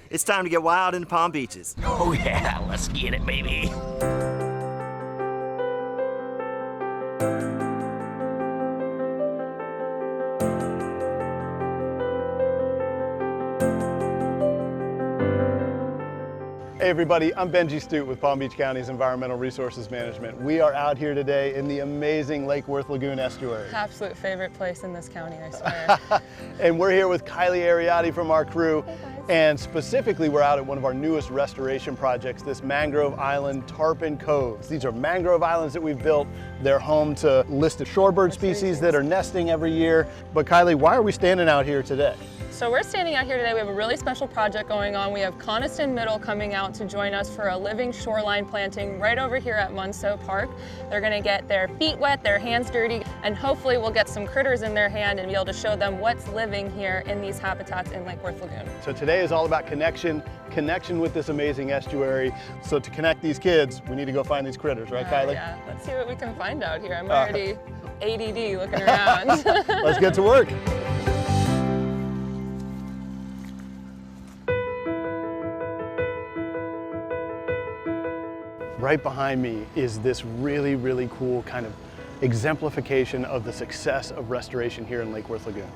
It's time to get wild in the Palm Beaches. Oh yeah, let's get it, baby. Hey everybody, I'm Benji Studt with Palm Beach County's Environmental Resources Management. We are out here today in the amazing Lake Worth Lagoon estuary. Absolute favorite place in this county, I swear. And we're here with Kylie Ariati from our crew. And specifically, we're out at one of our newest restoration projects, this mangrove island, Tarpon Cove. These are mangrove islands that we've built. They're home to listed shorebird species that are nesting every year. But Kylie, why are we standing out here today? So we're standing out here today. We have a really special project going on. We have Coniston Middle coming out to join us for a living shoreline planting right over here at Munso Park. They're gonna get their feet wet, their hands dirty, and hopefully we'll get some critters in their hand and be able to show them what's living here in these habitats in Lake Worth Lagoon. So today is all about connection with this amazing estuary. So to connect these kids, we need to go find these critters, right, Kylie? Yeah, let's see what we can find out here. I'm already ADD looking around. Let's get to work. Right behind me is this really, really cool kind of exemplification of the success of restoration here in Lake Worth Lagoon.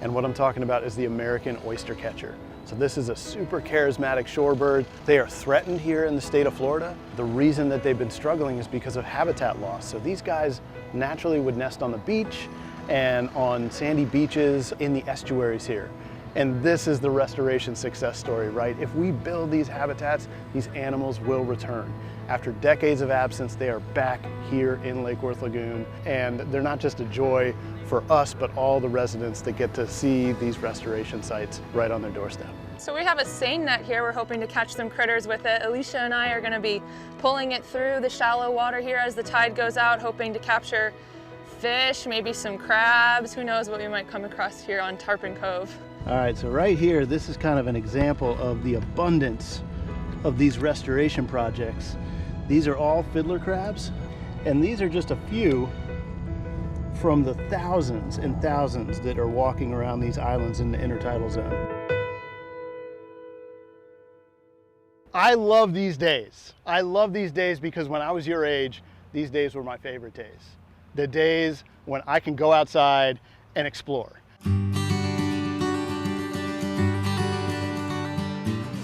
And what I'm talking about is the American oyster catcher. So this is a super charismatic shorebird. They are threatened here in the state of Florida. The reason that they've been struggling is because of habitat loss. So these guys naturally would nest on the beach and on sandy beaches in the estuaries here. And this is the restoration success story, right? If we build these habitats, these animals will return. After decades of absence, they are back here in Lake Worth Lagoon. And they're not just a joy for us, but all the residents that get to see these restoration sites right on their doorstep. So we have a seine net here. We're hoping to catch some critters with it. Alicia and I are gonna be pulling it through the shallow water here as the tide goes out, hoping to capture fish, maybe some crabs. Who knows what we might come across here on Tarpon Cove. All right, so right here, this is kind of an example of the abundance of these restoration projects. These are all fiddler crabs, and these are just a few from the thousands and thousands that are walking around these islands in the intertidal zone. I love these days. I love these days because when I was your age, these days were my favorite days. The days when I can go outside and explore.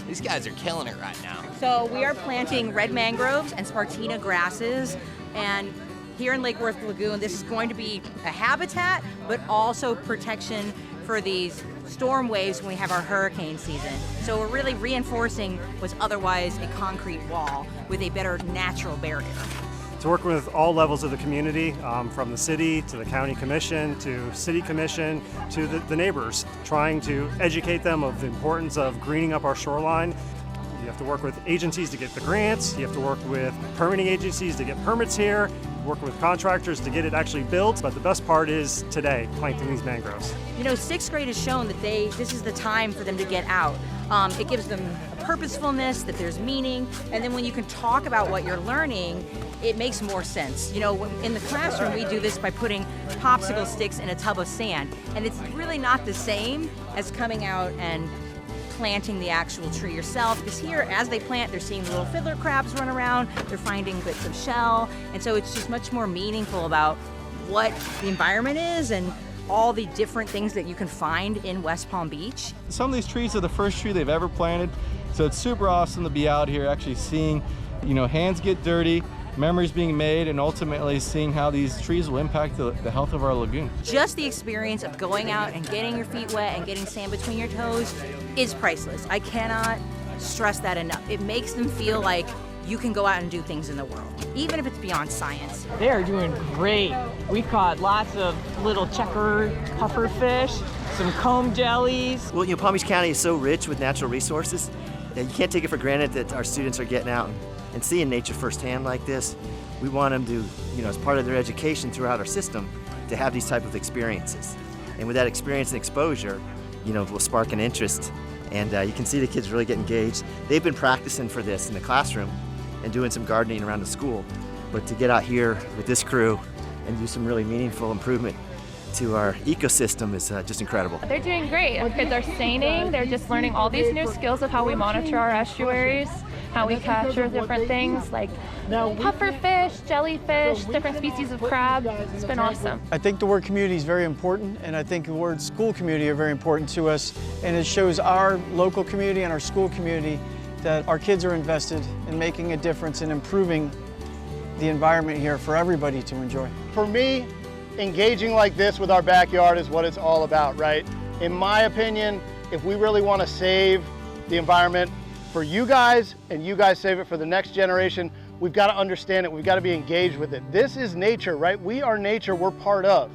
These guys are killing it right now. So we are planting red mangroves and Spartina grasses, and here in Lake Worth Lagoon, this is going to be a habitat, but also protection for these storm waves when we have our hurricane season. So we're really reinforcing what's otherwise a concrete wall with a better natural barrier. To work with all levels of the community, from the city to the county commission to city commission to the neighbors, trying to educate them of the importance of greening up our shoreline. You have to work with agencies to get the grants, you have to work with permitting agencies to get permits here, work with contractors to get it actually built, but the best part is today, planting these mangroves. You know, 6th grade has shown that this is the time for them to get out. It gives them a purposefulness, that there's meaning, and then when you can talk about what you're learning, it makes more sense. You know, in the classroom, we do this by putting popsicle sticks in a tub of sand, and it's really not the same as coming out and planting the actual tree yourself, because here, as they plant, they're seeing the little fiddler crabs run around, they're finding bits of shell, and so it's just much more meaningful about what the environment is and all the different things that you can find in West Palm Beach. Some of these trees are the first tree they've ever planted, so it's super awesome to be out here actually seeing, you know, hands get dirty, memories being made, and ultimately seeing how these trees will impact the health of our lagoon. Just the experience of going out and getting your feet wet and getting sand between your toes is priceless. I cannot stress that enough. It makes them feel like you can go out and do things in the world, even if it's beyond science. They are doing great. We caught lots of little checker puffer fish, some comb jellies. Well, you know, Palm Beach County is so rich with natural resources, and you can't take it for granted that our students are getting out and seeing nature firsthand like this. We want them to, you know, as part of their education throughout our system, to have these type of experiences. And with that experience and exposure, you know, will spark an interest. And you can see the kids really get engaged. They've been practicing for this in the classroom and doing some gardening around the school. But to get out here with this crew and do some really meaningful improvement to our ecosystem is just incredible. They're doing great. Our kids are seining. They're just learning all these new skills of how we monitor our estuaries, how we capture different things like puffer fish, jellyfish, different species of crab. It's been awesome. I think the word community is very important, and I think the word school community are very important to us, and it shows our local community and our school community that our kids are invested in making a difference and improving the environment here for everybody to enjoy. For me, engaging like this with our backyard is what it's all about, right? In my opinion, if we really want to save the environment for you guys and you guys save it for the next generation, we've got to understand it. We've got to be engaged with it. This is nature, right? We are nature, we're part of.